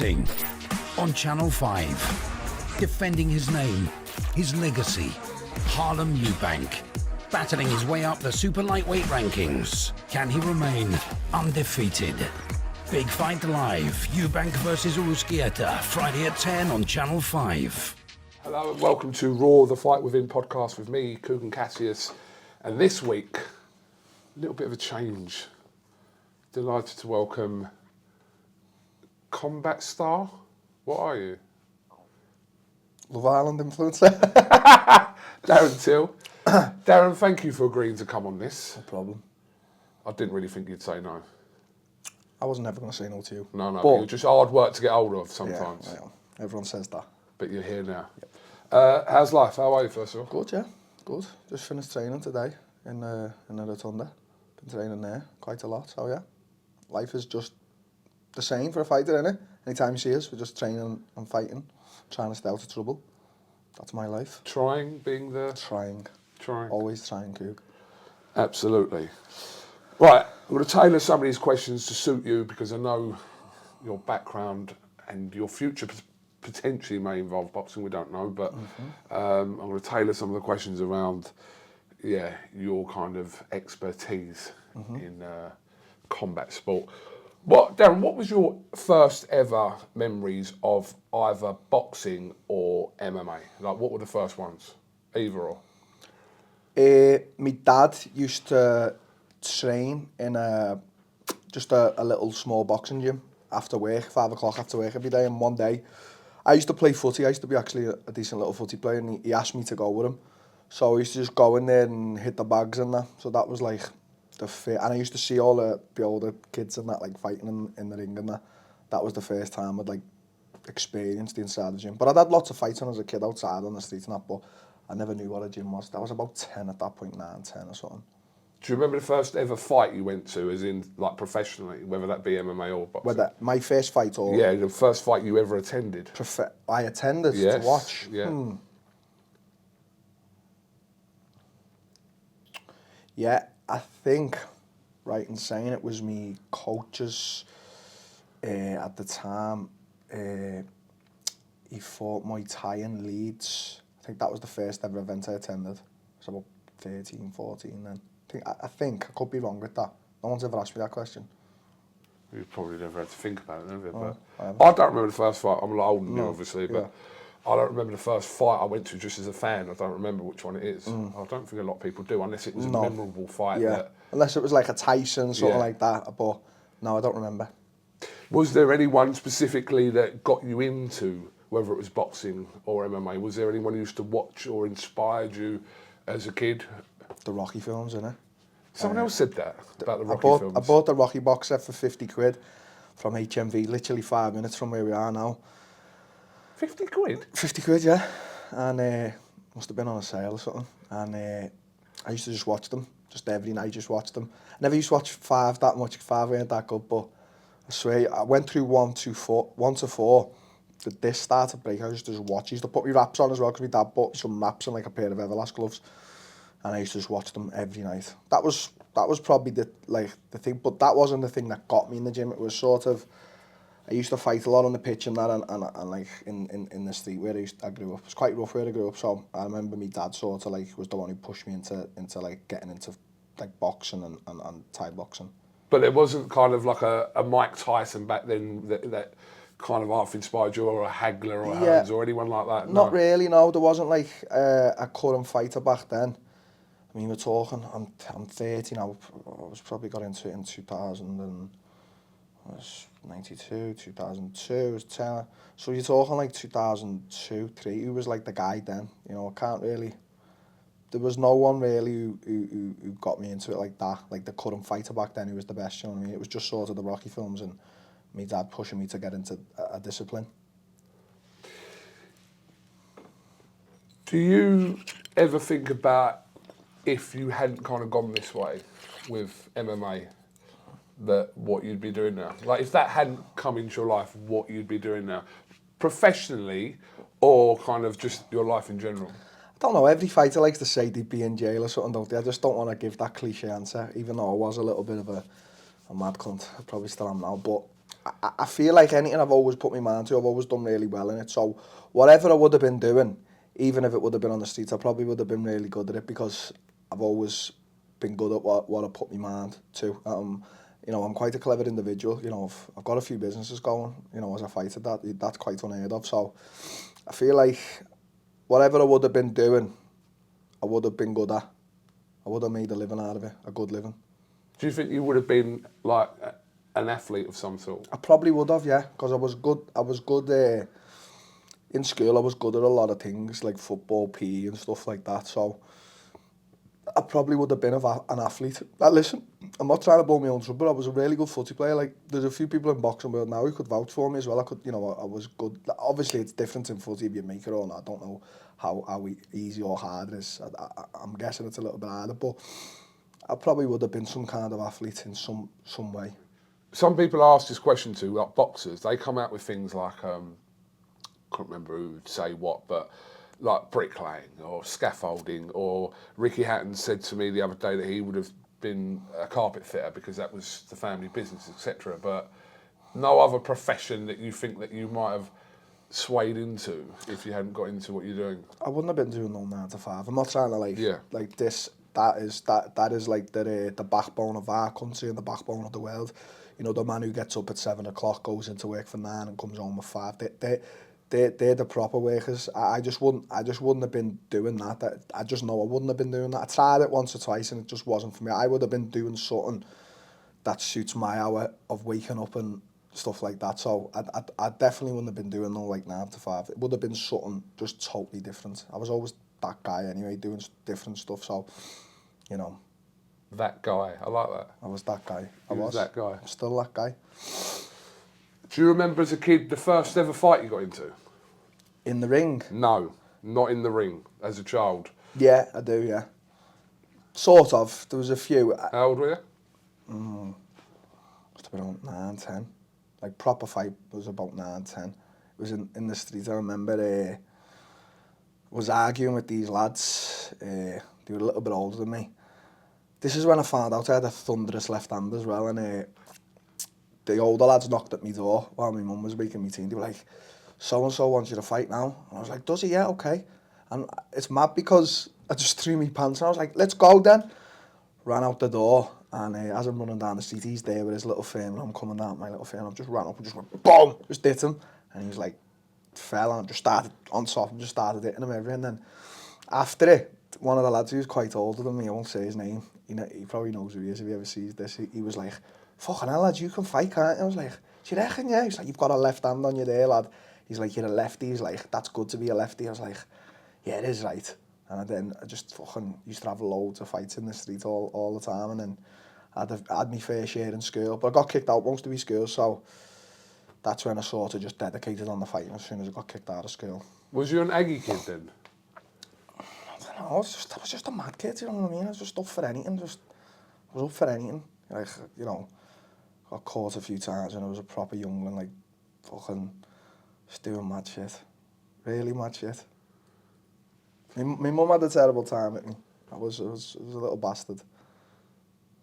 boxing on Channel 5. Defending his name, his legacy. Harlem Eubank, battling his way up the super lightweight rankings. Can he remain undefeated? Big Fight Live, Eubank versus Uruzquieta, Friday at 10 on Channel 5. Hello and welcome to Raw, the Fight Within podcast with me, KUGAN CASSIUS. And this week, a little bit of a change. Delighted to welcome combat star. What are you? Love Island influencer. Darren Till. Darren, thank you for agreeing to come on this. No problem. I didn't really think you'd say no. I was never going to say no to you. No, but you're just hard work to get hold of sometimes. Yeah, everyone says that. But you're here now. Yep. How's life? How are you, first of all? Good, yeah. Good. Just finished training today in the Rotunda. Been training there quite a lot, so yeah. Life is just the same for a fighter, innit? Anytime you see us, we're just training and fighting, trying to stay out of trouble. That's my life. Trying, being the... Trying. Always trying, Coog. Absolutely. Right, I'm going to tailor some of these questions to suit you because I know your background and your future potentially may involve boxing, we don't know, but I'm going to tailor some of the questions around, your kind of expertise in combat sport. Darren, what was your first ever memories of either boxing or MMA? Like, what were the first ones? Either or? My dad used to train in just a little small boxing gym after work, 5 o'clock after work every day. And one day, I used to play footy. I used to be actually a decent little footy player, and he asked me to go with him. So I used to just go in there and hit the bags and that. So that was like the fit. And I used to see all the older kids and that, like fighting in the ring and that. That was the first time I'd like experienced the inside of the gym. But I'd had lots of fights when I was a kid outside on the street and that, but I never knew what a gym was. I was about 10 at that point, 9, 10 or something. Do you remember the first ever fight you went to, as in, like, professionally, whether that be MMA or boxing? My first fight or... Yeah, the first fight you ever attended. I attended to watch? Yeah. Yeah, I think, right in saying it was me coaches at the time. He fought Muay Thai in Leeds. I think that was the first ever event I attended. I was about 13, 14 then. I think, I could be wrong with that. No one's ever asked me that question. You've probably never had to think about it, have you? But I don't remember the first fight. I'm a lot older than you, obviously, but I don't remember the first fight I went to just as a fan. I don't remember which one it is. I don't think a lot of people do, unless it was a memorable fight. Yeah, unless it was like a Tyson, something like that. But no, I don't remember. Was there anyone specifically that got you into, whether it was boxing or MMA? Was there anyone who used to watch or inspired you as a kid? The Rocky films, innit? Someone else said that about the Rocky films. I bought the Rocky box set for 50 quid from HMV, literally 5 minutes from where we are now. 50 quid? 50 quid, yeah. And must have been on a sale or something. And I used to just watch them, just every night, just watch them. I never used to watch 5 that much, 5 weren't that good, but I swear, I went through 1 to 4. The disc started to break, I used to just watch. I used to put my wraps on as well, because my dad bought me some wraps and like a pair of Everlast gloves. And I used to just watch them every night. That was probably the thing, but that wasn't the thing that got me in the gym. It was sort of, I used to fight a lot on the pitch and that, and like in the street where I grew up. It was quite rough where I grew up, so I remember my dad sort of like was the one who pushed me into like getting into like boxing and Thai boxing. But it wasn't kind of like a Mike Tyson back then that kind of half inspired you, or a Hagler or Hearns or anyone like that? Not really, no. There wasn't like a current fighter back then. I mean, we're talking, I'm 30 now, I was probably got into it in 2000 and I was 92, 2002, I was 10. So you're talking like 2002, 3, who was like the guy then, you know, I can't really, there was no one really who got me into it like that, like the current fighter back then who was the best, you know what I mean? It was just sort of the Rocky films and my dad pushing me to get into a discipline. Do you ever think about, if you hadn't kind of gone this way with MMA, that what you'd be doing now? Like, if that hadn't come into your life, what you'd be doing now? Professionally, or kind of just your life in general? I don't know, every fighter likes to say they'd be in jail or something, don't they? I just don't want to give that cliche answer, even though I was a little bit of a mad cunt. I probably still am now, but I feel like anything I've always put my mind to, I've always done really well in it. So whatever I would have been doing, even if it would have been on the streets, I probably would have been really good at it because I've always been good at what I put my mind to. You know, I'm quite a clever individual. You know, I've got a few businesses going. You know, as a fighter, that's quite unheard of. So I feel like whatever I would have been doing, I would have been good at. I would have made a living out of it, a good living. Do you think you would have been like an athlete of some sort? I probably would have, yeah, because I was good in school. I was good at a lot of things like football, PE and stuff like that. So I probably would have been an athlete. Listen, I'm not trying to blow my own trumpet, but I was a really good footy player. Like, there's a few people in boxing world now who could vouch for me as well. I could, you know, I was good. Obviously, it's different in footy if you make it or not. I don't know how easy or hard it is. I'm guessing it's a little bit harder, but I probably would have been some kind of athlete in some way. Some people ask this question to, like boxers. They come out with things like, I can't remember who would say what, but like bricklaying or scaffolding, or Ricky Hatton said to me the other day that he would have been a carpet fitter because that was the family business, etc. But no other profession that you think that you might have swayed into if you hadn't got into what you're doing? I wouldn't have been doing no 9 to 5. I'm not trying to like this. That is like the backbone of our country and the backbone of the world. You know, the man who gets up at 7 o'clock, goes into work for 9 and comes home at 5. They're the proper workers. I just wouldn't have been doing that. I just know I wouldn't have been doing that. I tried it once or twice and it just wasn't for me. I would have been doing something that suits my hour of waking up and stuff like that. So I definitely wouldn't have been doing no like 9 to 5. It would have been something just totally different. I was always that guy anyway, doing different stuff. So, you know. That guy, I like that. I was that guy. I was that guy. I'm still that guy. Do you remember as a kid the first ever fight you got into? In the ring? No, not in the ring. As a child. Yeah, I do, yeah. Sort of. There was a few. How old were you? Must have been about 9, 10. Like, proper fight was about 9, 10. It was in the street. I remember was arguing with these lads. They were a little bit older than me. This is when I found out I had a thunderous left hand as well, and the older lads knocked at my door while my mum was making me tea. They were like, so-and-so wants you to fight now. And I was like, does he? Yeah, okay. And it's mad because I just threw my pants and I was like, let's go then. Ran out the door, and as I'm running down the street, he's there with his little frame, and I'm coming down with my little frame. I've just ran up and just went, boom, just hit him. And he was like, fell, and I just started on top and just started hitting him everything. And then after it, one of the lads who was quite older than me, I won't say his name, he probably knows who he is if he ever sees this, he was like, fucking hell, lad, you can fight, can't you? I was like, do you reckon, yeah? He's like, you've got a left hand on you there, lad. He's like, you're a lefty. He's like, that's good to be a lefty. I was like, yeah, it is right. And then I just fucking used to have loads of fights in the street all the time, and then I had my fair share in school, but I got kicked out most of my school, so that's when I sort of just dedicated on the fighting as soon as I got kicked out of school. Was you an Aggie kid then? I was just a mad kid, you know what I mean? I was just up for anything, I was up for anything. Like, you know, got caught a few times and I was a proper youngling, like, fucking just doing mad shit. Really mad shit. My mum had a terrible time with me. I was a little bastard.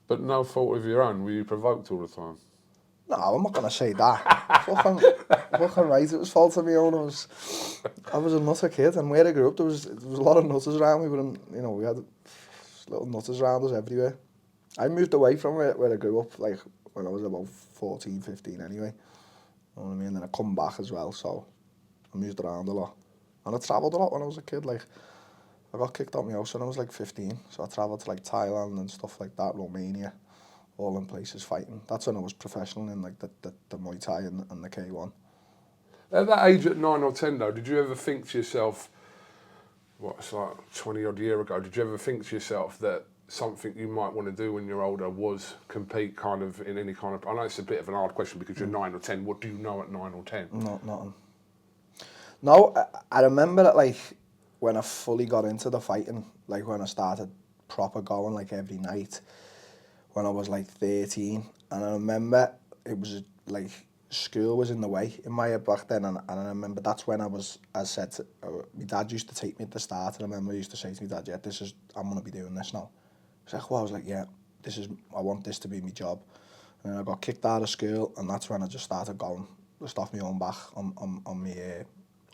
But no fault of your own, were you provoked all the time? No, I'm not going to say that. fucking right, it was fault of my own. I was a nutter kid, and where I grew up, there was a lot of nutters around. We had little nutters around us everywhere. I moved away from where I grew up, like, when I was about 14, 15 anyway. You know what I mean? Then I come back as well, so I moved around a lot. And I travelled a lot when I was a kid, like, I got kicked out of my house when I was like 15, so I travelled to like Thailand and stuff like that, Romania, all in places fighting. That's when I was professional in like the Muay Thai and the K1. At that age, at 9 or 10 though, did you ever think to yourself, it's like 20 odd year ago, did you ever think to yourself that something you might want to do when you're older was compete kind of in any kind of, I know it's a bit of an hard question because you're 9 or 10, what do you know at 9 or 10? Nothing. No, I remember that, like, when I fully got into the fighting, like when I started proper going like every night, when I was like 13, and I remember it was like school was in the way in my head back then, and I remember that's when I said, my dad used to take me at the start, and I remember he used to say to me, Dad, yeah, I'm going to be doing this now. I was like, yeah, I want this to be my job. And then I got kicked out of school, and that's when I just started going just off my own back on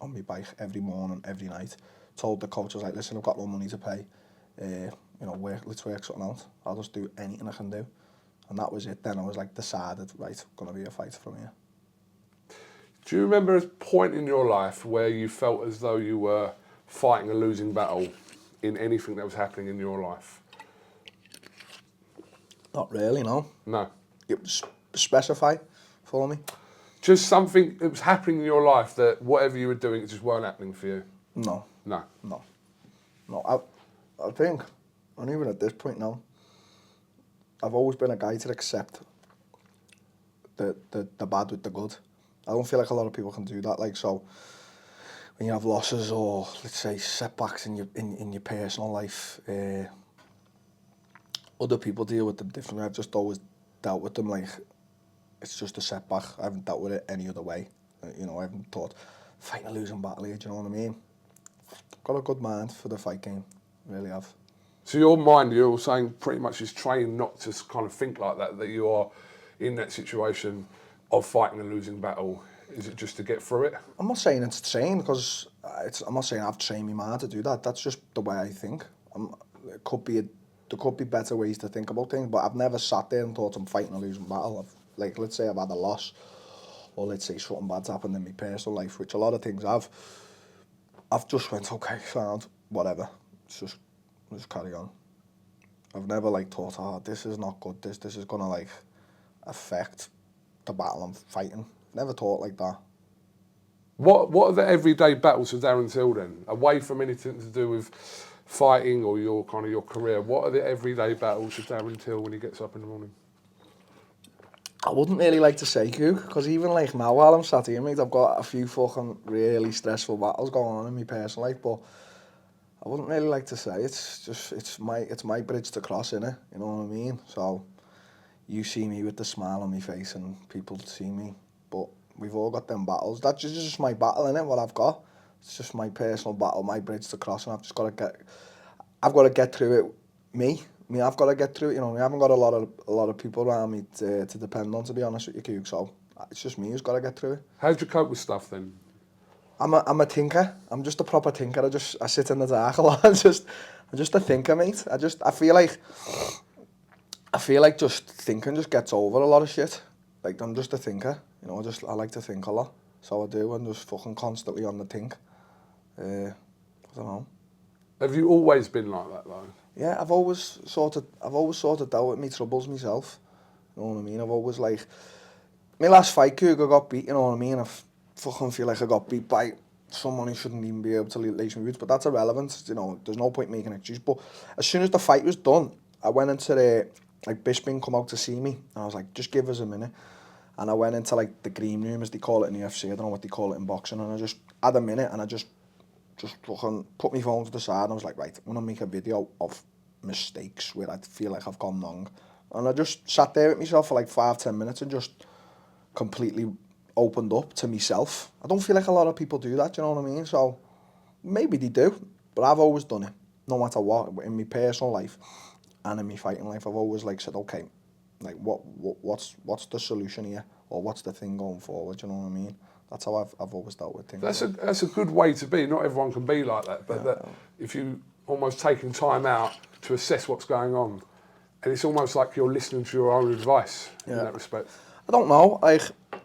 my bike every morning, every night. Told the coach, I was like, listen, I've got no money to pay. You know, let's work something out. I'll just do anything I can do. And that was it. Then I was like decided, right, gonna be a fighter from here. Do you remember a point in your life where you felt as though you were fighting a losing battle in anything that was happening in your life? Not really, no. No. It was specify for me. Just something that was happening in your life that whatever you were doing, it just weren't happening for you? No. No. I think, and even at this point now, I've always been a guy to accept the bad with the good. I don't feel like a lot of people can do that. Like, so when you have losses or let's say setbacks in your personal life, other people deal with them differently. I've just always dealt with them like it's just a setback. I haven't dealt with it any other way. You know, I haven't thought fighting a losing battle here. Do you know what I mean? Got a good mind for the fight game, really have. So your mind, you're saying pretty much is trained not to kind of think like that you are in that situation of fighting a losing battle. Is it just to get through it? I'm not saying it's trained because I'm not saying I've trained my mind to do that. That's just the way I think. There could be better ways to think about things, but I've never sat there and thought I'm fighting a losing battle. Like, let's say I've had a loss, or let's say something bad's happened in my personal life, which a lot of things I've just went, okay, sound, whatever. Just carry on. I've never like thought, oh, this is not good. This is gonna like affect the battle I'm fighting. Never thought like that. What are the everyday battles for Darren Till then? Away from anything to do with fighting or your career, what are the everyday battles for Darren Till when he gets up in the morning? I wouldn't really like to say, Coog, because even like now while I'm sat here, mate, I've got a few fucking really stressful battles going on in my personal life, but I wouldn't really like to say. It's my bridge to cross, innit? You know what I mean? So you see me with the smile on my face and people see me, but we've all got them battles. That's just my battle, innit? What I've got. It's just my personal battle, my bridge to cross, and I've got to get through it. I've got to get through it. You know, I haven't got a lot of people around me to depend on, to be honest with you, Coog. So it's just me who's got to get through it. How do you cope with stuff then? I'm a thinker. I'm just a proper thinker. I sit in the dark a lot. I'm just a thinker, mate. I feel like just thinking just gets over a lot of shit. Like, I'm just a thinker. You know, I like to think a lot. So I do. I'm just fucking constantly on the think. I don't know. Have you always been like that though? Yeah, I've always sort of dealt with my troubles myself. You know what I mean? I've always like my last fight, Cougar got beat. You know what I mean? I fucking feel like I got beat by someone who shouldn't even be able to lace my boots. But that's irrelevant. You know, there's no point making an excuse. But as soon as the fight was done, I went into the Bisping come out to see me, and I was like, just give us a minute. And I went into like the green room, as they call it in the UFC. I don't know what they call it in boxing. And I just had a minute, and I just fucking put my phone to the side, and I was like, right, I'm gonna make a video of mistakes where I feel like I've gone wrong. And I just sat there with myself for like 5-10 minutes and just completely opened up to myself. I don't feel like a lot of people do that, you know what I mean? So maybe they do, but I've always done it, no matter what, in my personal life and in my fighting life. I've always like said, okay, like what's the solution here, or what's the thing going forward, you know what I mean? That's how I've always dealt with things. That's a good way to be. Not everyone can be like that, but if you almost taking time out to assess what's going on, and it's almost like you're listening to your own advice in that respect. I don't know, like, I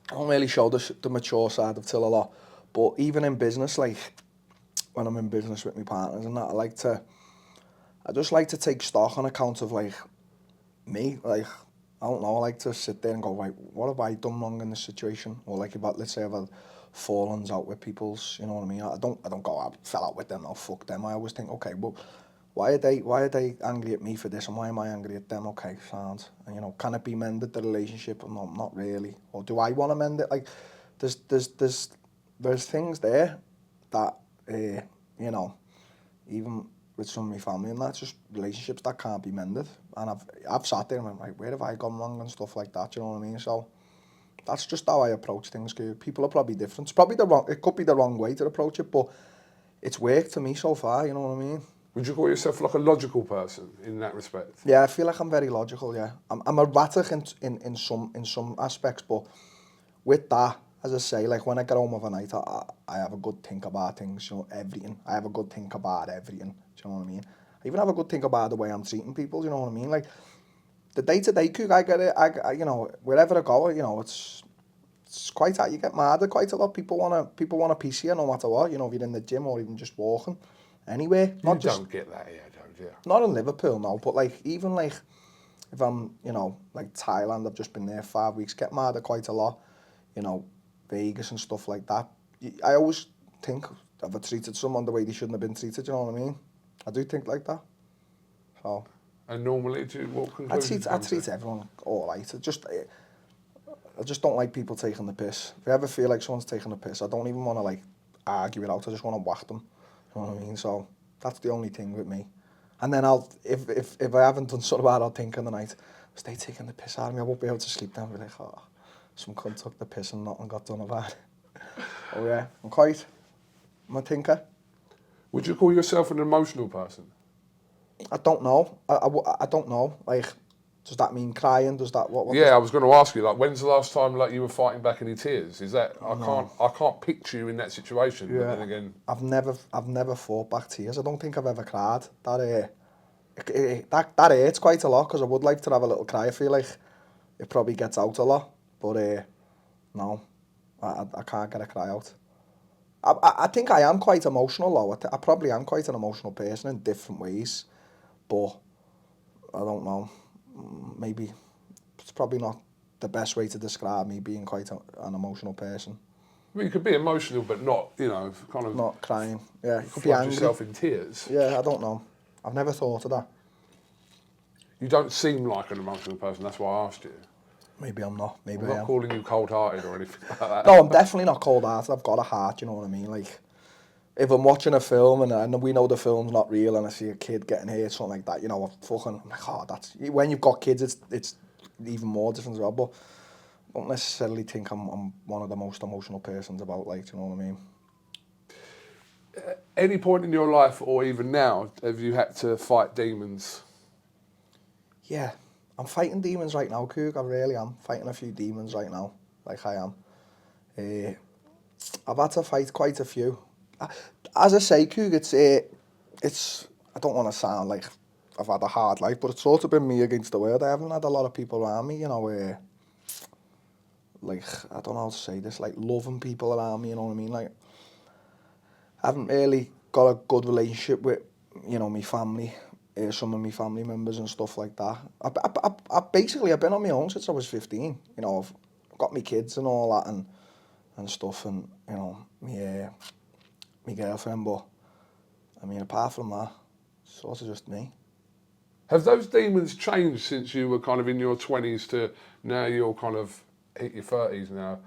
don't really show the mature side of Till a lot, but even in business, like, when I'm in business with my partners and that, I just like to take stock on account of, like, me, like, I don't know, I like to sit there and go, right, what have I done wrong in this situation? Or like, let's say I've had fallings out with people's, you know what I mean? I don't go, I fell out with them, I'll fuck them. I always think, okay, well, why are they angry at me for this, and why am I angry at them? Okay, sound. And, you know, can it be mended, the relationship? No, not really. Or do I want to mend it? Like, there's things there that, you know, even with some of my family and that's just relationships that can't be mended. And I've sat there and went, like, where have I gone wrong and stuff like that, you know what I mean? So that's just how I approach things. People are probably different. It could be the wrong way to approach it, but it's worked to me so far, you know what I mean? Would you call yourself like a logical person in that respect? Yeah, I feel like I'm very logical, yeah. I'm erratic in some aspects, but with that, as I say, like when I get home of a night, I have a good think about things, you know, everything. I have a good think about everything, do you know what I mean? I even have a good think about the way I'm treating people, do you know what I mean? Like, the day-to-day cook, I get it, you know, wherever I go, you know, it's quite, you get mad at quite a lot. People want a piece of you no matter what, you know, if you're in the gym or even just walking anywhere. You don't get that here, don't you? Not in Liverpool, no, but like, even like, if I'm, you know, like Thailand, I've just been there 5 weeks, get mad at quite a lot, you know, Vegas and stuff like that. I always think, have I treated someone the way they shouldn't have been treated, you know what I mean? I do think like that. So. And normally, what conclusions I treat everyone all right. I just don't like people taking the piss. If I ever feel like someone's taking the piss, I don't even want to like argue it out. I just want to whack them. You know what I mean? So that's the only thing with me. And then if I haven't done something about it, I'll think in the night, was they taking the piss out of me? I won't be able to sleep then. I'll be like, oh, some cunt took the piss and nothing got done about it. Oh yeah, I'm a thinker. Would you call yourself an emotional person? I don't know. I don't know. Like, does that mean crying? Does that what? Yeah, I was going to ask you. Like, when's the last time like you were fighting back any tears? Is that I can't picture you in that situation. Yeah. But then again, I've never fought back tears. I don't think I've ever cried. That hurts quite a lot because I would like to have a little cry. I feel like it probably gets out a lot, but no, I can't get a cry out. I think I am quite emotional though. I probably am quite an emotional person in different ways. But I don't know, maybe it's probably not the best way to describe me being quite an emotional person. well, you could be emotional, but not, you know, kind of Not crying. Yeah, you could be flood angry. yourself in tears. Yeah, I don't know. I've never thought of that. You don't seem like an emotional person. That's why I asked you. Maybe I'm not. Maybe I'm I not am. calling you cold-hearted or anything like that. No, I'm definitely not cold-hearted. I've got a heart, you know what I mean? Like, if I'm watching a film and we know the film's not real and I see a kid getting hurt, something like that, you know, I'm like, oh, that's... When you've got kids, it's even more different as well, but I don't necessarily think I'm one of the most emotional persons about, like, do you know what I mean? Any point in your life, or even now, have you had to fight demons? Yeah, I'm fighting demons right now, Coog. I really am fighting a few demons right now, like I am. I've had to fight quite a few. As I say, Coog, it's. I don't want to sound like I've had a hard life, but it's sort of been me against the world. I haven't had a lot of people around me, you know, like, I don't know how to say this, like loving people around me, you know what I mean? Like, I haven't really got a good relationship with, you know, my family, some of my family members and stuff like that. I've been on my own since I was 15. You know, I've got my kids and all that and stuff, and you know, my girlfriend. But I mean, apart from that, it's sort of just me. Have those demons changed since you were kind of in your 20s to now you're kind of hit your 30s now?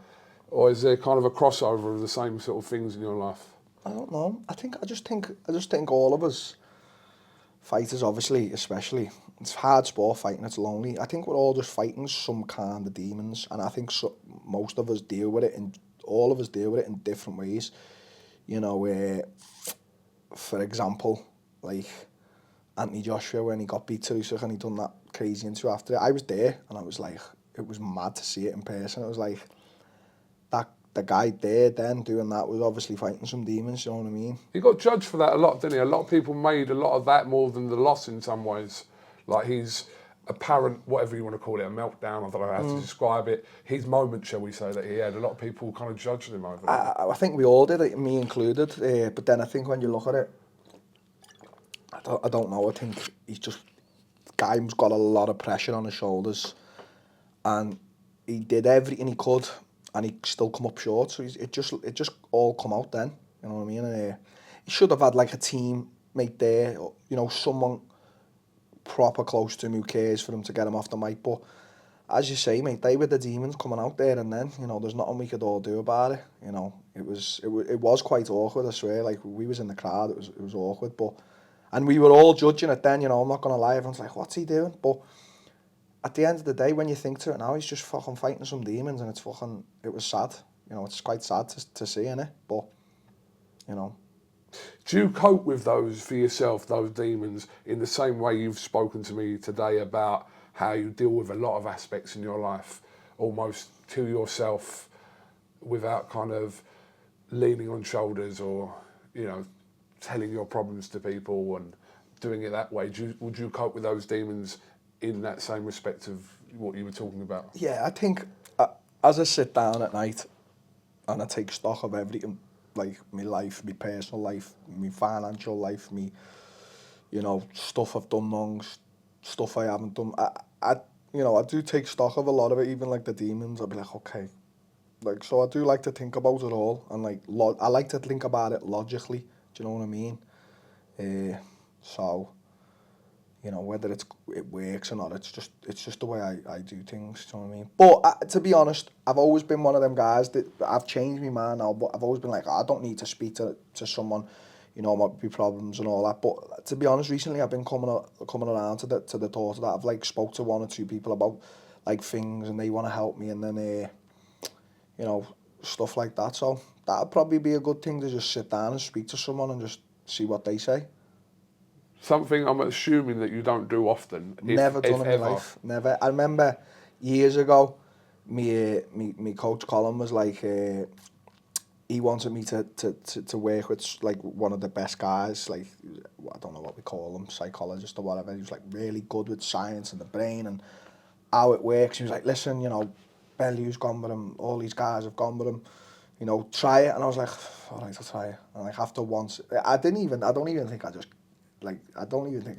Or is there kind of a crossover of the same sort of things in your life? I don't know. I just think all of us fighters, obviously, especially, it's hard sport fighting, it's lonely. I think we're all just fighting some kind of demons, and I think most of us deal with it, and all of us deal with it in different ways. You know, for example, like Anthony Joshua, when he got beat to Usyk and he done that crazy interview after it, I was there, and I was like, it was mad to see it in person. It was like, the guy there then doing that was obviously fighting some demons, you know what I mean? He got judged for that a lot, didn't he? A lot of people made a lot of that more than the loss in some ways. Like his apparent, whatever you want to call it, a meltdown, I don't know how to describe it, his moment, shall we say, that he had, a lot of people kind of judged him over that. I think we all did, me included, but then I think when you look at it, I don't know, I think he's just, the guy's got a lot of pressure on his shoulders, and he did everything he could, and he still come up short. So it just all come out then. You know what I mean? And, he should have had like a teammate there, or, you know, someone proper close to him who cares for him to get him off the mic. But as you say, mate, they were the demons coming out there, and then, you know, there's nothing we could all do about it. You know, it was quite awkward. I swear, like we was in the crowd, it was awkward, and we were all judging it then. You know, I'm not gonna lie, everyone's like, what's he doing? But at the end of the day, when you think to it now, he's just fucking fighting some demons, and it was sad. You know, it's quite sad to see, innit? But, you know, Do you cope with those for yourself, those demons, in the same way you've spoken to me today about how you deal with a lot of aspects in your life, almost to yourself, without kind of leaning on shoulders or, you know, telling your problems to people and doing it that way? Would you cope with those demons in that same respect of what you were talking about? Yeah, I think as I sit down at night and I take stock of everything, like my life, my personal life, my financial life, me, you know, stuff I've done wrong, stuff I haven't done. I do take stock of a lot of it, even like the demons. I'll be like, okay, like, so I do like to think about it all, and like, I like to think about it logically. Do you know what I mean? So, you know, whether it works or not, it's just the way I do things. Do you know what I mean? But to be honest, I've always been one of them guys that I've changed my mind now. But I've always been like, I don't need to speak to someone, you know, about my problems and all that. But to be honest, recently I've been coming around to the thought that I've like spoke to one or two people about like things, and they want to help me, and then you know, stuff like that. So that'd probably be a good thing, to just sit down and speak to someone and just see what they say. Something I'm assuming that you don't do often. Never done in my life. Never. I remember years ago, me coach Colin was like, he wanted me to work with like one of the best guys, like, I don't know what we call him, psychologist or whatever. He was like really good with science and the brain and how it works. He was like, listen, you know, Belliew's gone with him, all these guys have gone with him, you know, try it. And I was like, all right, I'll try it. And like after once, I don't even think I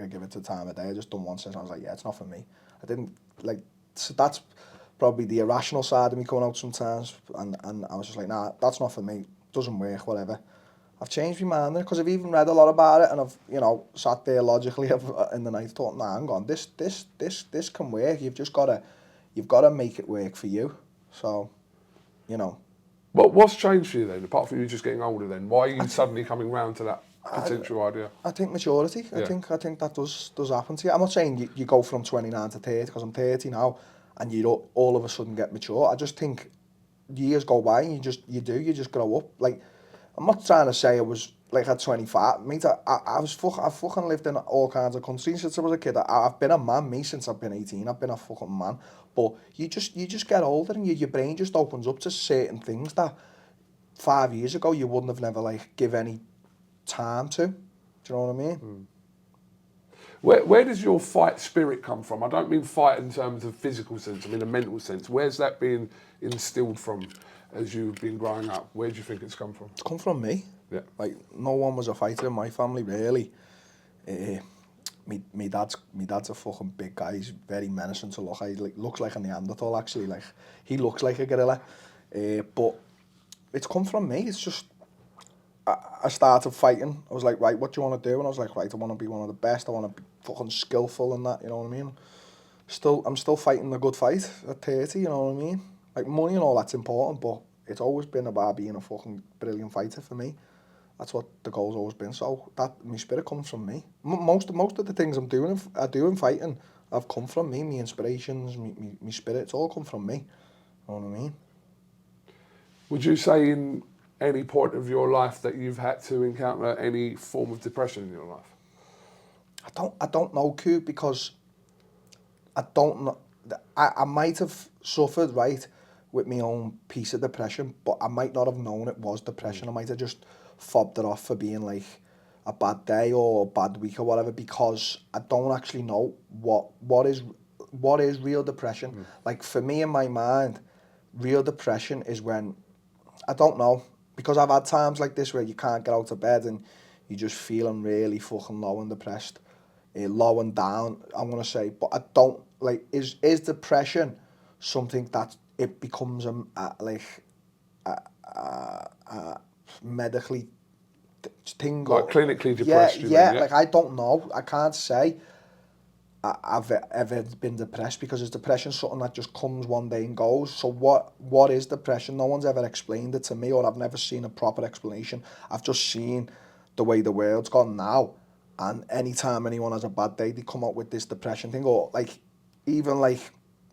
give it the time of day. I just done once and I was like, yeah, it's not for me. I didn't, like, so that's probably the irrational side of me coming out sometimes. And I was just like, nah, that's not for me. Doesn't work, whatever. I've changed my mind because I've even read a lot about it, and I've, you know, sat there logically in the night thought, nah, hang on, this can work. You've got to make it work for you. So, you know. Well, what's changed for you then, apart from you just getting older then? Why are you suddenly coming round to that potential idea? I think maturity. Yeah. I think that does happen to you. I'm not saying you go from 29 to 30, because I'm 30 now, and you don't all of a sudden get mature. I just think years go by and you just grow up. Like, I'm not trying to say I was like at 25. Mate, I've fucking lived in all kinds of countries since I was a kid. I've been a man, since I've been 18. I've been a fucking man. But you just get older, and your brain just opens up to certain things that 5 years ago you wouldn't have never like give any time to. Do you know what I mean? Mm. Where does your fight spirit come from? I don't mean fight in terms of physical sense, I mean a mental sense. Where's that being instilled from as you've been growing up? Where do you think it's come from? It's come from me. Yeah. Like, no one was a fighter in my family, really. Me dad's a fucking big guy. He's very menacing to look at. He looks like a Neanderthal, actually. Like, he looks like a gorilla. But it's come from me. It's just, I started fighting. I was like, right, what do you want to do? And I was like, right, I want to be one of the best. I want to be fucking skillful and that, you know what I mean? I'm still fighting a good fight at 30, you know what I mean? Like, money and all that's important, but it's always been about being a fucking brilliant fighter for me. That's what the goal's always been. So that my spirit comes from me. Most of the things I do in fighting have come from me. My inspirations, my spirit, it's all come from me. You know what I mean? Would you say in any point of your life that you've had to encounter any form of depression in your life? I don't know, Q, because I don't know. I might have suffered, right, with my own piece of depression, but I might not have known it was depression. I might have just fobbed it off for being like a bad day or a bad week or whatever, because I don't actually know what is real depression. Like, for me, in my mind, real depression is when, I don't know, because I've had times like this where you can't get out of bed and you're just feeling really fucking low and depressed, low and down, I'm gonna say. But I don't, like, is depression something that it becomes a medically thing, like clinically depressed? Yeah, like, I don't know. I can't say I've ever been depressed, because is depression something that just comes one day and goes? So what is depression? No one's ever explained it to me, or I've never seen a proper explanation. I've just seen the way the world's gone now, and anytime anyone has a bad day, they come up with this depression thing. Or like, even like,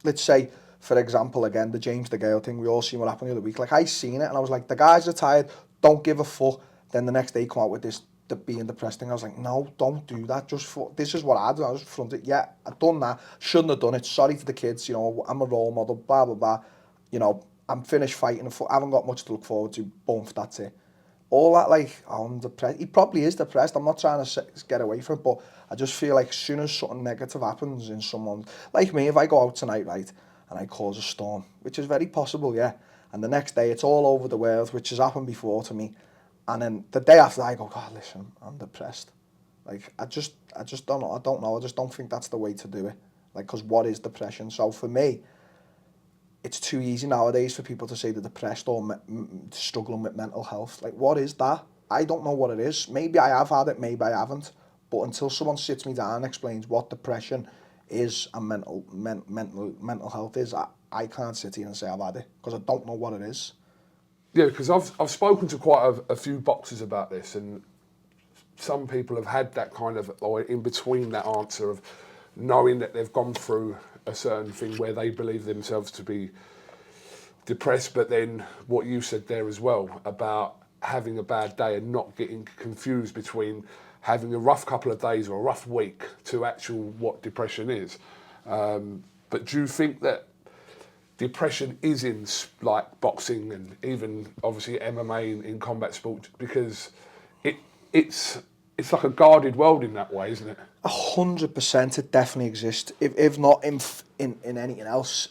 let's say, for example, again, the James DeGale thing, we all seen what happened the other week. Like, I seen it and I was like, the guy's retired, don't give a fuck. Then the next day come out with this the being depressed thing. I was like, no, don't do that. This is what I do. I just front it. Yeah, I've done that. Shouldn't have done it. Sorry to the kids. You know, I'm a role model. Blah blah blah. You know, I'm finished fighting. I haven't got much to look forward to. Boom, that's it. All that, like, oh, I'm depressed. He probably is depressed. I'm not trying to get away from it, but I just feel like as soon as something negative happens in someone, like me, if I go out tonight, right, and I cause a storm, which is very possible, yeah, and the next day it's all over the world, which has happened before to me, and then the day after I go, God, listen, I'm depressed. Like, I just don't know. I don't know. I just don't think that's the way to do it. Like, because what is depression? So for me, it's too easy nowadays for people to say they're depressed or struggling with mental health. Like, what is that? I don't know what it is. Maybe I have had it, maybe I haven't. But until someone sits me down and explains what depression is and mental health is, I can't sit here and say I've had it because I don't know what it is. Yeah, because I've spoken to quite a few boxers about this, and some people have had that kind of, or in between that answer of knowing that they've gone through a certain thing where they believe themselves to be depressed, but then what you said there as well about having a bad day and not getting confused between having a rough couple of days or a rough week to actual what depression is. But do you think that depression is in like boxing and even obviously MMA in combat sport, because it's like a guarded world in that way, isn't it? 100%, it definitely exists. If not in anything else,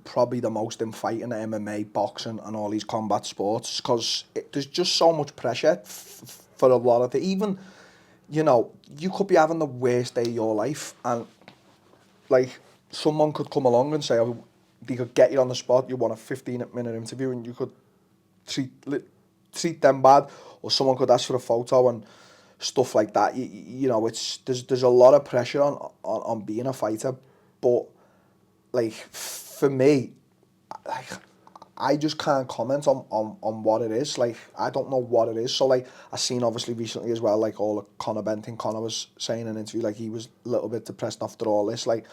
probably the most in fighting, MMA, boxing, and all these combat sports, because there's just so much pressure for a lot of it. Even, you know, you could be having the worst day of your life, and like someone could come along and say, oh, they could get you on the spot. You want a 15-minute interview, and you could treat them bad, or someone could ask for a photo and stuff like that. You know, there's a lot of pressure on being a fighter, but like for me, like I just can't comment on what it is. Like, I don't know what it is. So like I seen obviously recently as well, like all the Conor Ben thing. Conor was saying in an interview like he was a little bit depressed after all this. Like,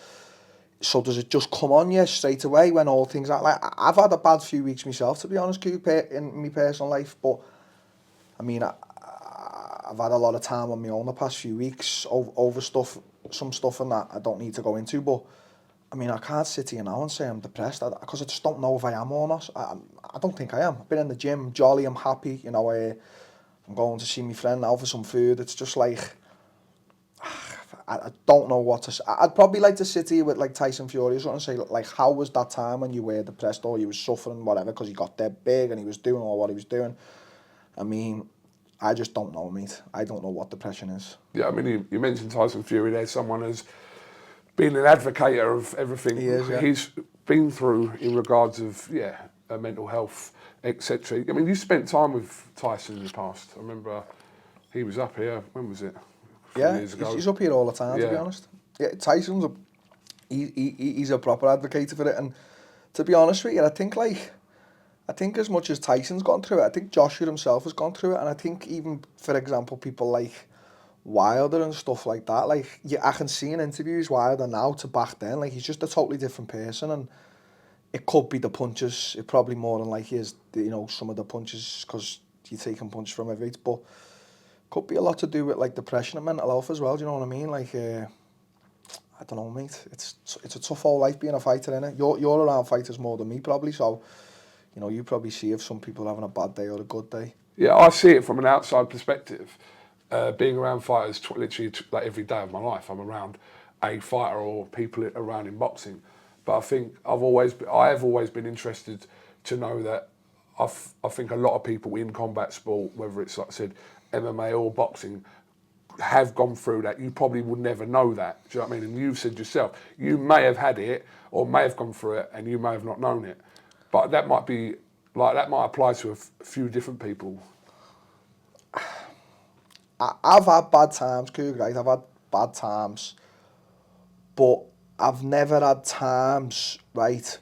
so does it just come on you straight away when all things are like? I've had a bad few weeks myself, to be honest, in my personal life, but I mean, I've had a lot of time on my own the past few weeks over stuff, some stuff and that I don't need to go into, but I mean, I can't sit here now and say I'm depressed because I just don't know if I am or not. I don't think I am. I've been in the gym, I'm jolly, I'm happy, you know, I'm going to see my friend now for some food. It's just like, I don't know what to say. I'd probably like to sit here with like Tyson Fury or something and say, like, how was that time when you were depressed or you were suffering, whatever, because he got dead big and he was doing all what he was doing. I mean, I just don't know, mate. I don't know what depression is. Yeah, I mean, you mentioned Tyson Fury there, someone who's been an advocate of everything He is, yeah. He's been through in regards of, mental health, etc. I mean, you spent time with Tyson in the past. I remember he was up here, when was it? A few years ago. He's up here all the time, to be honest. Yeah, Tyson's he's a proper advocate for it, and to be honest with you, I think as much as Tyson's gone through it, I think Joshua himself has gone through it, and I think even, for example, people like Wilder and stuff like that, like, I can see in interviews Wilder now to back then, like, he's just a totally different person, and it could be the punches, it probably more than like is, you know, some of the punches, because you're taking punches from heavyweights, but could be a lot to do with like depression and mental health as well, do you know what I mean? Like, I don't know, mate, it's a tough whole life being a fighter, innit? You're around fighters more than me probably, so, you know, you probably see if some people are having a bad day or a good day. Yeah, I see it from an outside perspective. Being around fighters literally like every day of my life, I'm around a fighter or people around in boxing. But I think I have always been interested to know that I think a lot of people in combat sport, whether it's like I said, MMA or boxing, have gone through that. You probably would never know that. Do you know what I mean? And you've said yourself, you may have had it or may have gone through it and you may have not known it. But that might be like that might apply to a few different people. I've had bad times, right? I've had bad times, but I've never had times, right?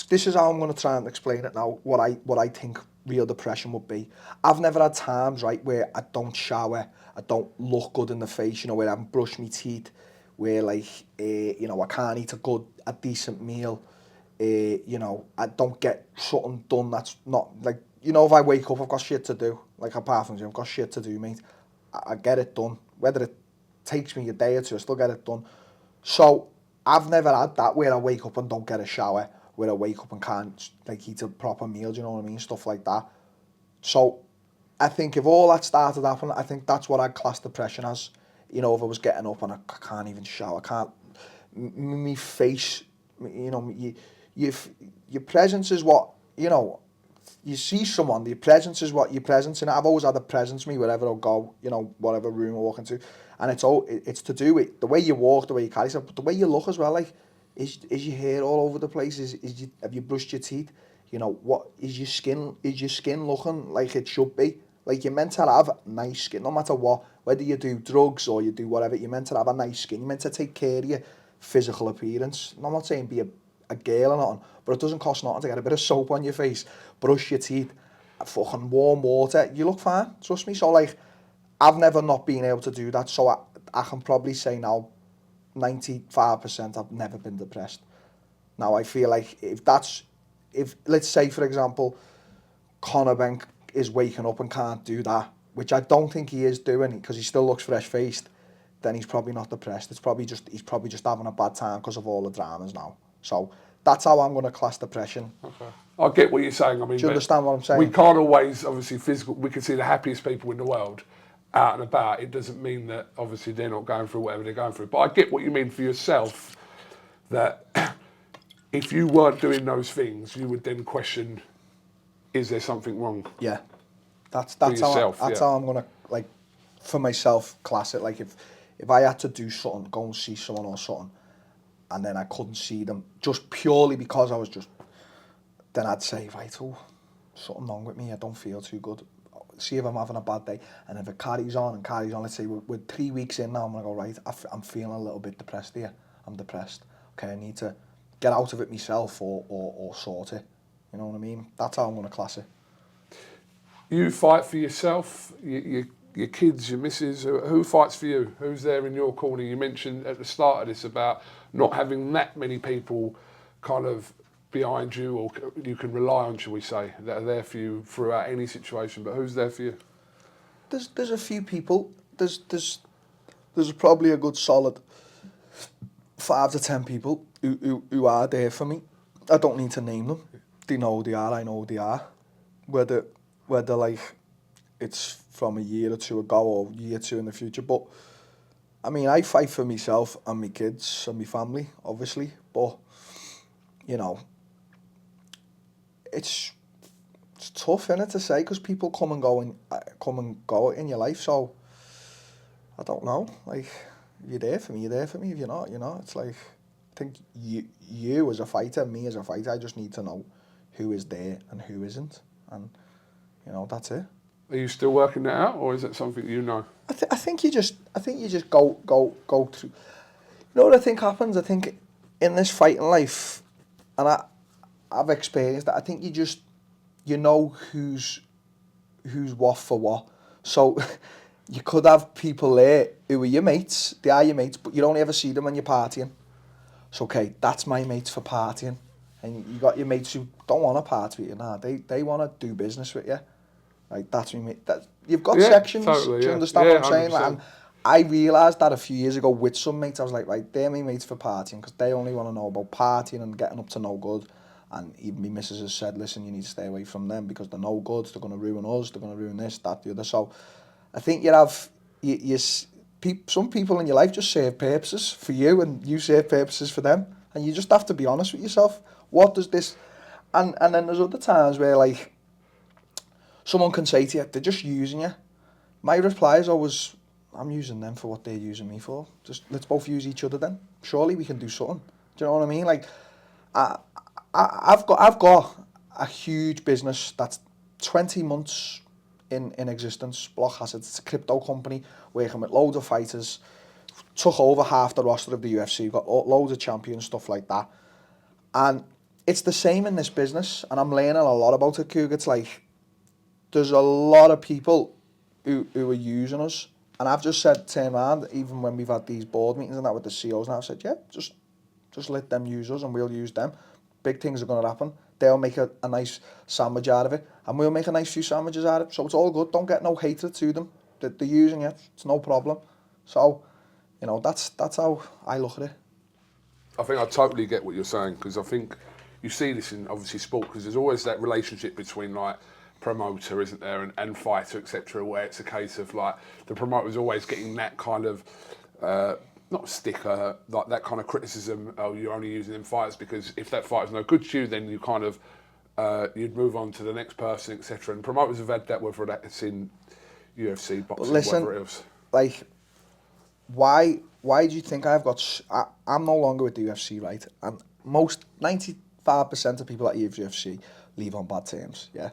This is how I'm going to try and explain it now, what I think real depression would be. I've never had times, right, where I don't shower, I don't look good in the face, you know, where I haven't brushed my teeth, where, like, you know, I can't eat a decent meal, you know, I don't get something done that's not, like, you know, if I wake up, I've got shit to do. Like, apart from gym, I've got shit to do, mate. I get it done. Whether it takes me a day or two, I still get it done. So, I've never had that where I wake up and don't get a shower, where I wake up and can't, like, eat a proper meal, do you know what I mean? Stuff like that. So, I think if all that started happening, I think that's what I'd class depression as. You know, if I was getting up and I can't even shower, I can't, me face, you know, your presence is what, you know, you see someone, your presence is what your presence, and I've always had a presence me wherever I go, you know, whatever room I walk into, and it's to do with the way you walk, the way you carry yourself, but the way you look as well. Like, is your hair all over the place? Have you brushed your teeth? You know, what is your skin? Is your skin looking like it should be? Like, you're meant to have nice skin, no matter what, whether you do drugs or you do whatever. You're meant to have a nice skin. You're meant to take care of your physical appearance. I'm not saying be a girl or nothing, but it doesn't cost nothing to get a bit of soap on your face, brush your teeth, fucking warm water. You look fine, trust me. So, like, I've never not been able to do that. So I can probably say now, 95% I've never been depressed. Now, I feel like if let's say, for example, Conor Bank is waking up and can't do that, which I don't think he is doing because he still looks fresh-faced, then he's probably not depressed. He's probably just having a bad time because of all the dramas now. So that's how I'm going to class depression. Okay. I get what you're saying. I mean, do you understand what I'm saying? We can't always, obviously, we can see the happiest people in the world out and about. It doesn't mean that, obviously, they're not going through whatever they're going through. But I get what you mean for yourself, that if you weren't doing those things, you would then question, is there something wrong? Yeah. That's yourself, how I'm going to, like, for myself, class it. Like, if I had to do something, go and see someone or something, and then I couldn't see them, just purely because I was just, then I'd say, right, oh, something wrong with me, I don't feel too good. See if I'm having a bad day. And if it carries on, let's say we're 3 weeks in now, I'm going to go, right, I'm feeling a little bit depressed here. I'm depressed. Okay, I need to get out of it myself or sort it. You know what I mean? That's how I'm going to class it. You fight for yourself, your kids, your missus. Who fights for you? Who's there in your corner? You mentioned at the start of this about not having that many people kind of behind you, or you can rely on, shall we say, that are there for you throughout any situation. But who's there for you? There's a few people. There's probably a good solid 5 to 10 people who are there for me. I don't need to name them. They know who they are. I know who they are. Whether like it's from a year or two ago or year two in the future. But I mean, I fight for myself and my kids and my family, obviously. But you know, it's tough, innit, to say, because people come and go in your life. So I don't know. Like, if you're there for me, you're there for me. If you're not, you're not. It's like, I think you as a fighter, me as a fighter, I just need to know who is there and who isn't, and you know, that's it. Are you still working that out, or is it something you know? I think you just go through. You know what I think happens? I think in this fighting life, and I've experienced that. I think you know who's what for what. So you could have people there who are your mates. They are your mates, but you only ever see them when you're partying. So okay, that's my mates for partying. And you got your mates who don't want to party with you. Nah, they want to do business with you. Like, that's me, mate. You've got sections. Totally, do you yeah. understand what I'm saying? 100%. Like, and I realised that a few years ago with some mates. I was like, right, they're my mates for partying, because they only want to know about partying and getting up to no good. And even my missus has said, listen, you need to stay away from them because they're no good. They're going to ruin us. They're going to ruin this, that, the other. So I think some people in your life just serve purposes for you, and you serve purposes for them. And you just have to be honest with yourself. What does this... And then there's other times where, like, someone can say to you, they're just using you. My reply is always, I'm using them for what they're using me for. Just let's both use each other then. Surely we can do something. Do you know what I mean? Like, I've got a huge business that's 20 months in existence. Block Hazard, it's a crypto company working with loads of fighters. Took over half the roster of the UFC. Got loads of champions, stuff like that. And it's the same in this business, and I'm learning a lot about it, Cougar. It's like, there's a lot of people who are using us, and I've just said, turn around, even when we've had these board meetings and that with the CEOs, and I've said, yeah, just let them use us and we'll use them. Big things are going to happen. they'll make a nice sandwich out of it, and we'll make a nice few sandwiches out of it. So it's all good. Don't get no hatred to them. They're using it. It's no problem. So, you know, that's how I look at it. I think I totally get what you're saying, because I think you see this in obviously sport, because there's always that relationship between like promoter, isn't there, and fighter, etc., where it's a case of like the promoter's always getting that kind of not sticker, like that kind of criticism. Oh, you're only using them fighters because if that fighter's no good to you, then you kind of you'd move on to the next person, etc. And promoters have had that, whether that's in UFC, boxing, whatever else. Like, why do you think I've got... I'm no longer with the UFC, right? And 95% of people that leave UFC leave on bad terms, yeah?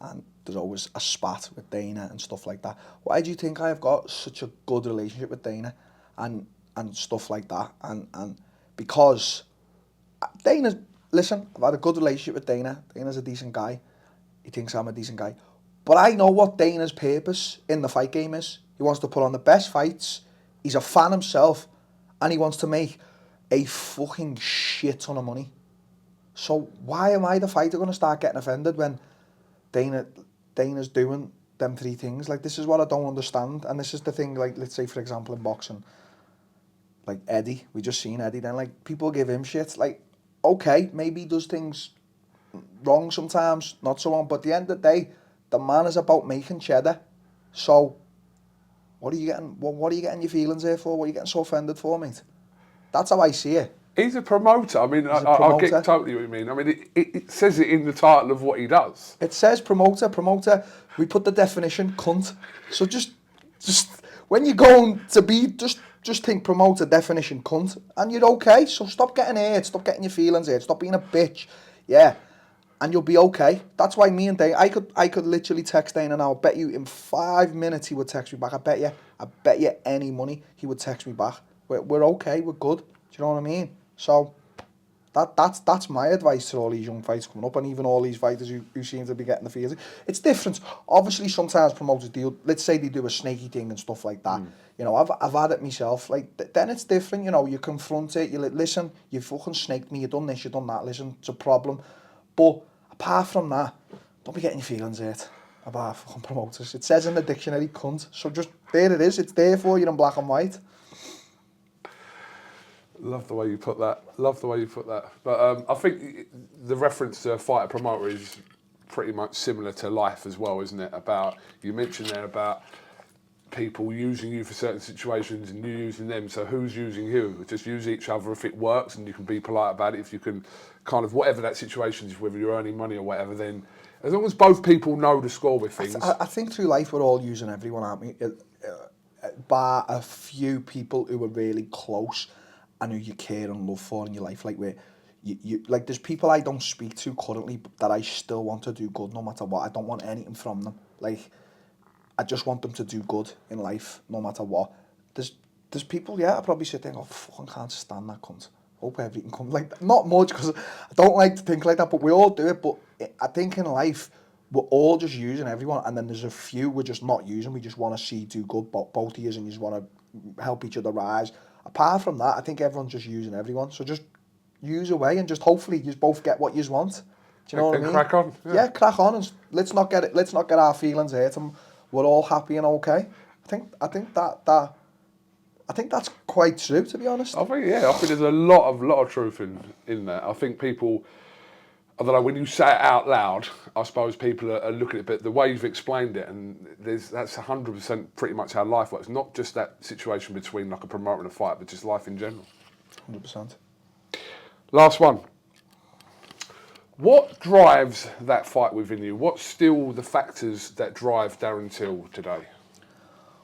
And there's always a spat with Dana and stuff like that. Why do you think I've got such a good relationship with Dana and stuff like that? And because Dana's... Listen, I've had a good relationship with Dana. Dana's a decent guy. He thinks I'm a decent guy. But I know what Dana's purpose in the fight game is. He wants to put on the best fights. He's a fan himself. And he wants to make a fucking shit ton of money. So why am I, the fighter, going to start getting offended when Dana's doing them three things? Like, this is what I don't understand. And this is the thing, like, let's say, for example, in boxing, like Eddie, we just seen Eddie, then, like, people give him shit. Like, okay, maybe he does things wrong sometimes, not so on, but at the end of the day, the man is about making cheddar. So, what are you getting your feelings here for? What are you getting so offended for, mate? That's how I see it. He's a promoter. I mean, I get totally what you mean. I mean, it says it in the title of what he does. It says promoter. We put the definition cunt. So just when you're going to be, just think promoter, definition cunt, and you're okay. So stop getting hurt. Stop getting your feelings hurt. Stop being a bitch. Yeah. And you'll be okay. That's why me and Dane, I could literally text Dane, and I'll bet you in 5 minutes he would text me back. I bet you any money he would text me back. We're okay, we're good. Do you know what I mean? So that's my advice to all these young fighters coming up, and even all these fighters who seem to be getting the feels. It's different. Obviously, sometimes promoters deal. Let's say they do a snaky thing and stuff like that. You know, I've had it myself. Like then it's different. You know, you confront it. You like, listen, you fucking snaked me. You done this. You done that. Listen, it's a problem. But apart from that, don't be getting your feelings hurt about fucking promoters. It says in the dictionary, cunt. So just, there it is. It's there for you in black and white. Love the way you put that. But I think the reference to a fighter promoter is pretty much similar to life as well, isn't it? About, you mentioned there about people using you for certain situations and you using them. So who's using who? Just use each other if it works, and you can be polite about it. If you can kind of, whatever that situation is, whether you're earning money or whatever, then as long as both people know the score with things. I think through life we're all using everyone, aren't we? Bar a few people who are really close and who you care and love for in your life. Like where you like, there's people I don't speak to currently that I still want to do good no matter what. I don't want anything from them. Like, I just want them to do good in life, no matter what. There's people, yeah, I probably sit there and go, fucking can't stand that cunt. Hope everything comes. Like, not much, because I don't like to think like that, but we all do it. But I think in life, we're all just using everyone, and then there's a few we're just not using. We just want to see do good, both of you, and you just want to help each other rise. Apart from that, I think everyone's just using everyone. So just use away, and just hopefully you both get what you want. Do you know what I mean? Crack on. Yeah, crack on, and let's not get our feelings hurt, and we're all happy and okay. I think that's quite true, to be honest. I think there's a lot of truth in that. I think people, I don't know, when you say it out loud, I suppose people are looking at it, but the way you've explained it, and that's 100% pretty much how life works. Not just that situation between like a promoter and a fight, but just life in general. 100%. Last one. What drives that fight within you? What's still the factors that drive Darren Till today?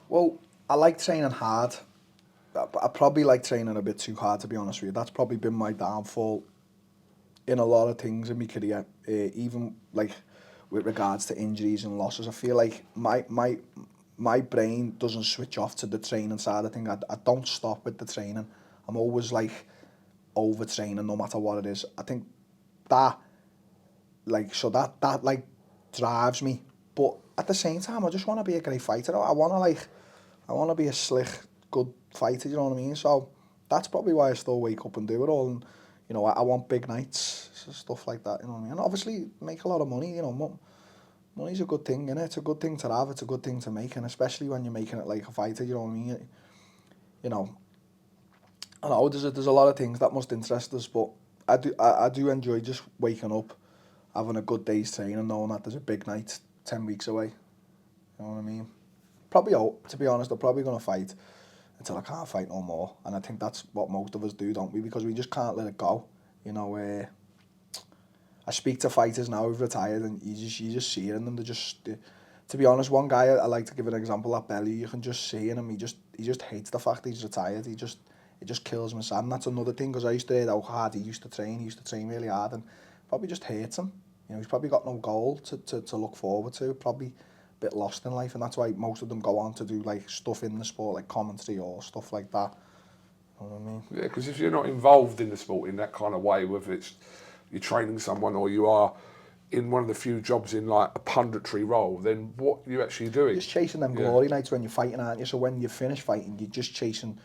Well, I like training hard. I probably like training a bit too hard, to be honest with you. That's probably been my downfall in a lot of things in my career, even like with regards to injuries and losses. I feel like my brain doesn't switch off to the training side of things. I don't stop with the training. I'm always like overtraining no matter what it is. I think that like drives me. But at the same time, I just want to be a great fighter. I want to be a slick, good fighter, you know what I mean? So that's probably why I still wake up and do it all. And, you know, I want big nights, so stuff like that, you know what I mean? And obviously make a lot of money, you know, money's a good thing, innit? It's a good thing to have, it's a good thing to make, and especially when you're making it like a fighter, you know what I mean? You know, I know there's a lot of things that must interest us, but I do enjoy just waking up, having a good day's training, knowing that there's a big night 10 weeks away, you know what I mean? Probably, to be honest, I'm probably going to fight until I can't fight no more, and I think that's what most of us do, don't we? Because we just can't let it go, you know. I speak to fighters now who've retired, and you just see it in them. They're just, to be honest, one guy I like to give an example, that Belly, you can just see in him. He just hates the fact that he's retired. It just kills him. And that's another thing, because I used to hear how hard he used to train. He used to train really hard, and probably just hates him. You know, he's probably got no goal to look forward to. Probably a bit lost in life, and that's why most of them go on to do like stuff in the sport, like commentary or stuff like that. You know what I mean? Yeah, because if you're not involved in the sport in that kind of way, whether it's you're training someone or you are in one of the few jobs in like a punditry role, then what are you actually doing? You're just chasing them glory nights when you're fighting, aren't you? So when you finish fighting, you're just chasing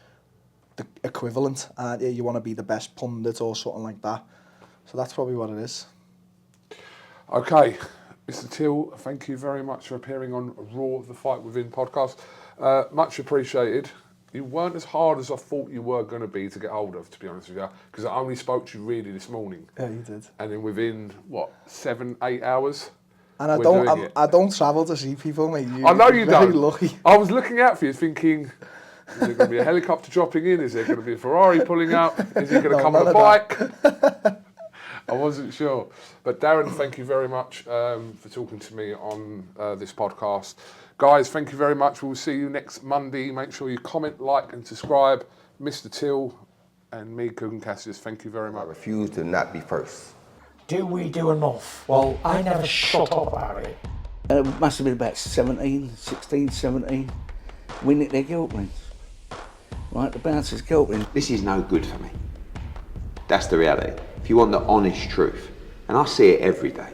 the equivalent, aren't you? You want to be the best pundit or something like that. So that's probably what it is. Okay, Mr. Till, thank you very much for appearing on Raw, the Fight Within podcast. Much appreciated. You weren't as hard as I thought you were going to be to get hold of, to be honest with you, because I only spoke to you really this morning. Yeah, you did. And then within, 7, 8 hours? And I don't travel to see people, mate. I know you very don't. Lucky. I was looking out for you thinking, is there going to be a helicopter dropping in? Is there going to be a Ferrari pulling up? Is he going to come on a bike? I wasn't sure. But Darren, thank you very much for talking to me on this podcast. Guys, thank you very much. We'll see you next Monday. Make sure you comment, like and subscribe. Mr. Till and me, KUGAN CASSIUS, thank you very much. I refuse to not be first. Do we do enough? Well, I never shut up about it. It must have been about 16, 17. We nicked their guilt rings. Right, the bouncer's guilt ring. This is no good for me. That's the reality. If you want the honest truth, and I see it every day,